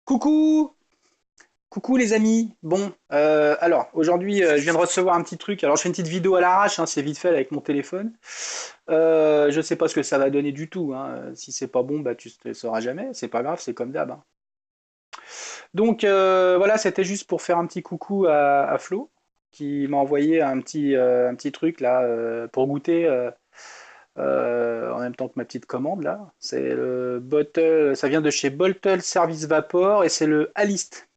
Coucou, coucou les amis. Bon, alors aujourd'hui, je viens de recevoir un petit truc. Alors je fais une petite vidéo à l'arrache, hein, c'est vite fait avec mon téléphone. Je sais pas ce que ça va donner du tout, hein. Si c'est pas bon, bah tu ne sauras jamais. C'est pas grave, c'est comme d'hab, hein. Donc voilà, c'était juste pour faire un petit coucou à Flo, qui m'a envoyé un petit truc là pour goûter en même temps que ma petite commande là. C'est le Bottle, ça vient de chez Bottle Service Vapor et c'est le Alist.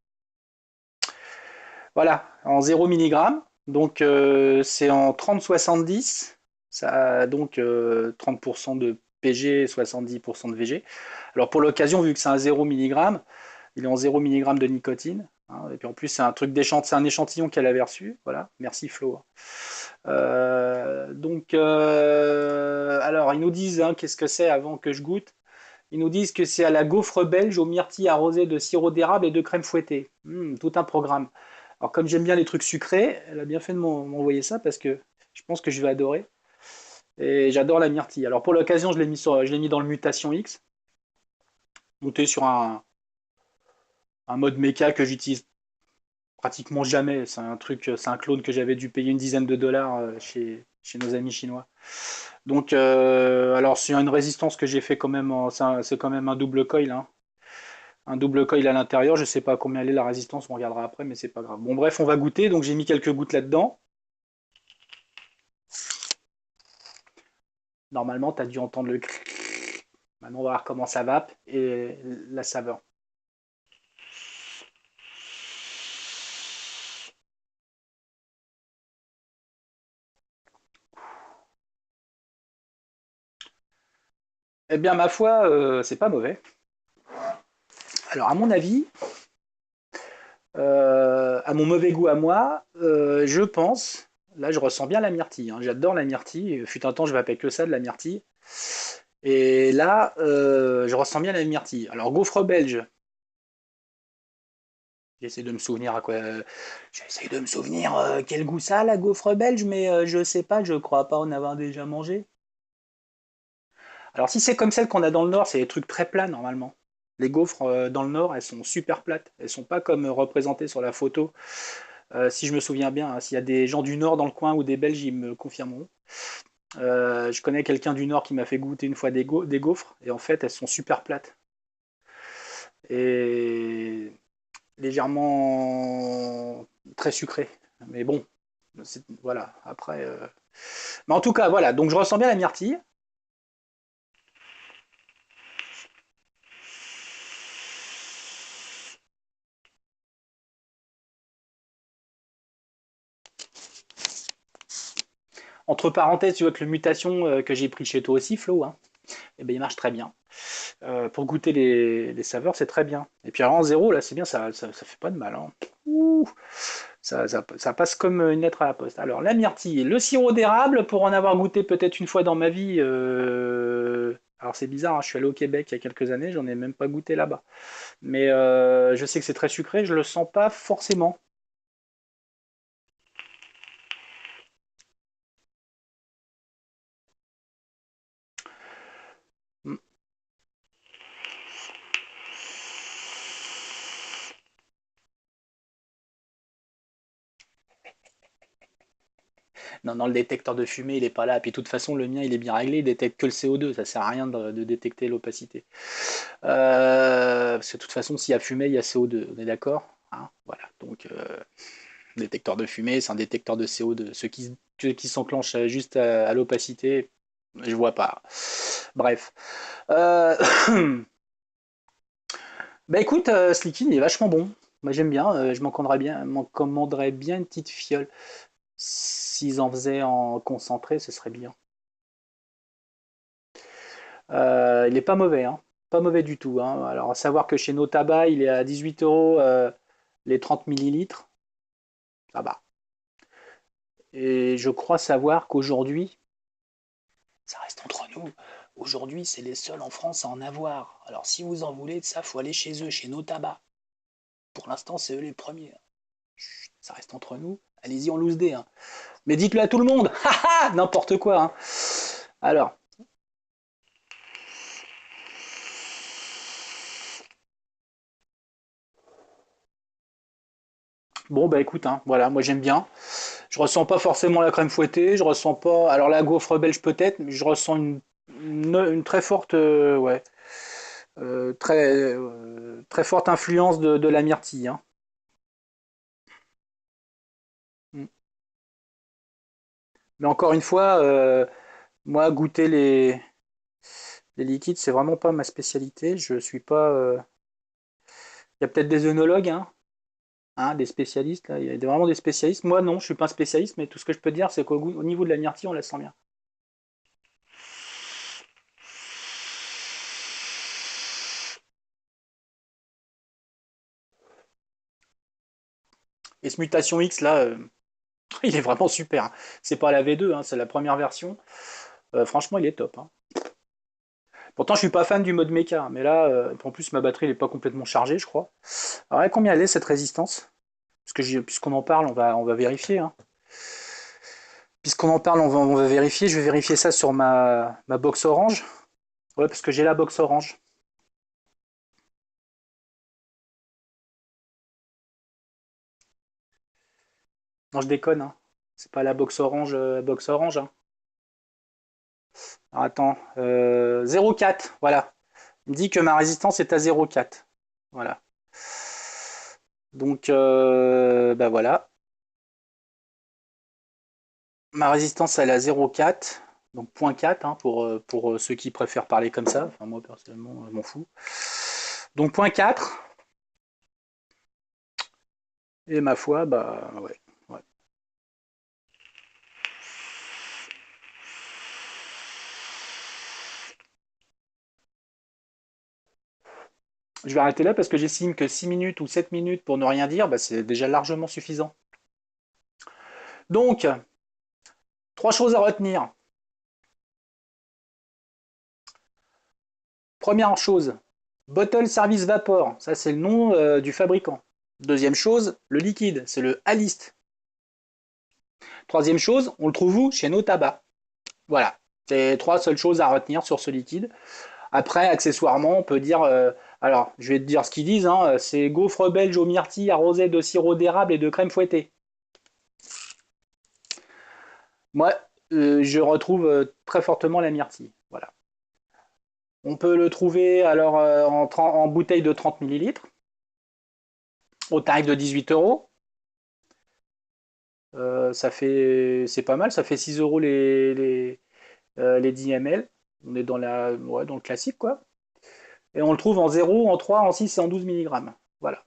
Voilà, en 0 mg. Donc c'est en 30-70. Ça a donc 30% de PG et 70% de VG. Alors pour l'occasion, vu que c'est un 0 mg, il est en 0 mg de nicotine, hein. Et puis en plus, c'est un échantillon qu'elle avait reçu. Voilà, merci Flo. Alors ils nous disent, hein, qu'est-ce que c'est avant que je goûte. Ils nous disent que c'est à la gaufre belge aux myrtilles arrosées de sirop d'érable et de crème fouettée. Tout un programme. Alors comme j'aime bien les trucs sucrés, elle a bien fait de m'envoyer ça parce que je pense que je vais adorer. Et j'adore la myrtille. Alors pour l'occasion, je l'ai mis dans le Mutation X, monté sur un mode méca que j'utilise pratiquement jamais. C'est un clone que j'avais dû payer une dizaine de dollars chez nos amis chinois. Donc, alors c'est une résistance que j'ai fait quand même. C'est quand même un double coil, hein. Un double coil à l'intérieur. Je sais pas combien elle est la résistance, on regardera après, mais c'est pas grave. Bon, bref, on va goûter. Donc j'ai mis quelques gouttes là-dedans. Normalement, tu as dû entendre le. Maintenant, on va voir comment ça vape et la saveur. Eh bien, ma foi, c'est pas mauvais. Alors, à mon avis, à mon mauvais goût à moi, je pense, là je ressens bien la myrtille, hein. J'adore la myrtille, fut un temps je vapais que ça de la myrtille, et là je ressens bien la myrtille. Alors gaufre belge, j'essaie de me souvenir à quoi, j'essaie de me souvenir quel goût ça la gaufre belge, mais je sais pas, je crois pas en avoir déjà mangé. Alors si c'est comme celle qu'on a dans le nord, c'est des trucs très plats normalement. Les gaufres dans le nord, elles sont super plates, elles sont pas comme représentées sur la photo. Si je me souviens bien, hein, s'il y a des gens du Nord dans le coin ou des Belges, ils me confirmeront. Je connais quelqu'un du Nord qui m'a fait goûter une fois des gaufres, et en fait, elles sont super plates et légèrement très sucrées. Mais bon, voilà, après. Mais en tout cas, voilà, donc je ressens bien la myrtille. Entre parenthèses, tu vois que le mutation que j'ai pris chez toi aussi, Flo, hein, eh ben, il marche très bien. Pour goûter les saveurs, c'est très bien. Et puis alors en zéro, là, c'est bien, ça fait pas de mal, hein. Ouh, ça passe comme une lettre à la poste. Alors, la myrtille, le sirop d'érable, pour en avoir goûté peut-être une fois dans ma vie. Alors, c'est bizarre, hein, je suis allé au Québec il y a quelques années, j'en ai même pas goûté là-bas. Mais je sais que c'est très sucré, je le sens pas forcément. Mm. Non, non, le détecteur de fumée, il est pas là. Puis de toute façon, le mien, il est bien réglé, il détecte que le CO2, ça sert à rien de détecter l'opacité. Parce que de toute façon, s'il y a fumée, il y a CO2, on est d'accord, hein, voilà, donc détecteur de fumée, c'est un détecteur de CO2. Ceux qui s'enclenchent juste à l'opacité, je vois pas. Bref. Euh... Bah écoute, Slikin, il est vachement bon. Moi j'aime bien, m'en commanderais bien une petite fiole. S'ils en faisaient en concentré, ce serait bien. Il est pas mauvais, hein. Pas mauvais du tout, hein. Alors à savoir que chez nos tabacs, il est à 18 euros les 30 millilitres. Ça va. Et je crois savoir qu'aujourd'hui, ça reste entre nous. Aujourd'hui, c'est les seuls en France à en avoir. Alors, si vous en voulez de ça, faut aller chez eux, chez nos tabacs. Pour l'instant, c'est eux les premiers. Chut, ça reste entre nous. Allez-y en loose day, hein. Mais dites-le à tout le monde. Haha, n'importe quoi, hein. Alors, Bon, bah écoute, hein, voilà, moi j'aime bien. Je ressens pas forcément la crème fouettée, je ressens pas. Alors la gaufre belge peut-être, mais je ressens une très forte, ouais, très forte influence de la myrtille, hein. Mm. Mais encore une fois, moi goûter les liquides, c'est vraiment pas ma spécialité. Je suis pas. Il y a peut-être des œnologues, hein, des spécialistes là. Il y a vraiment des spécialistes. Moi non, je suis pas un spécialiste, mais tout ce que je peux dire, c'est qu'au niveau de la myrtille, on la sent bien. Et ce Mutation X là, il est vraiment super, hein. C'est pas la V2, hein, c'est la première version. Franchement, il est top, hein. Pourtant, je suis pas fan du mode méca, hein, mais là, en plus, ma batterie n'est pas complètement chargée, je crois. Alors, combien elle est cette résistance? Parce que puisqu'on en parle, on va vérifier, hein. Puisqu'on en parle, on va vérifier. Je vais vérifier ça sur ma box orange. Ouais, parce que j'ai la box orange. Non, je déconne, hein. C'est pas la box orange, hein. Alors, attends, 0,4, voilà. Il me dit que ma résistance est à 0,4. Voilà. Donc, bah voilà. Ma résistance, elle est à 0,4. Donc, 0,4 hein, pour ceux qui préfèrent parler comme ça. Enfin, moi, personnellement, je m'en fous. Donc, 0,4. Et ma foi, bah ouais. Ouais. Je vais arrêter là parce que j'estime que 6 minutes ou 7 minutes pour ne rien dire, bah, c'est déjà largement suffisant. Donc, trois choses à retenir. Première chose, Bottle Service Vapor, ça c'est le nom du fabricant. Deuxième chose, le liquide, c'est le Alist. Troisième chose, on le trouve où? Chez nos tabacs. Voilà, c'est les trois seules choses à retenir sur ce liquide. Après, accessoirement, on peut dire, alors je vais te dire ce qu'ils disent, hein, c'est gaufre belge aux myrtilles arrosé de sirop d'érable et de crème fouettée. Moi, je retrouve très fortement la myrtille. Voilà. On peut le trouver alors en bouteille de 30 millilitres au tarif de 18 euros. C'est pas mal, ça fait 6 euros les 10 ml. On est ouais, dans le classique, quoi. Et on le trouve en 0, en 3, en 6 et en 12 milligrammes. Voilà.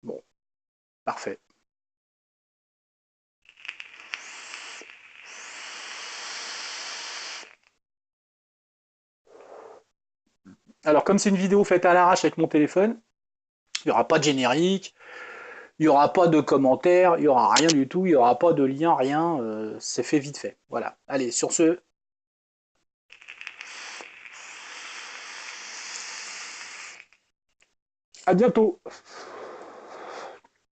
Bon, parfait. Alors, comme c'est une vidéo faite à l'arrache avec mon téléphone, il n'y aura pas de générique, il n'y aura pas de commentaires, il n'y aura rien du tout, il n'y aura pas de lien, rien. C'est fait vite fait. Voilà. Allez, sur ce, à bientôt.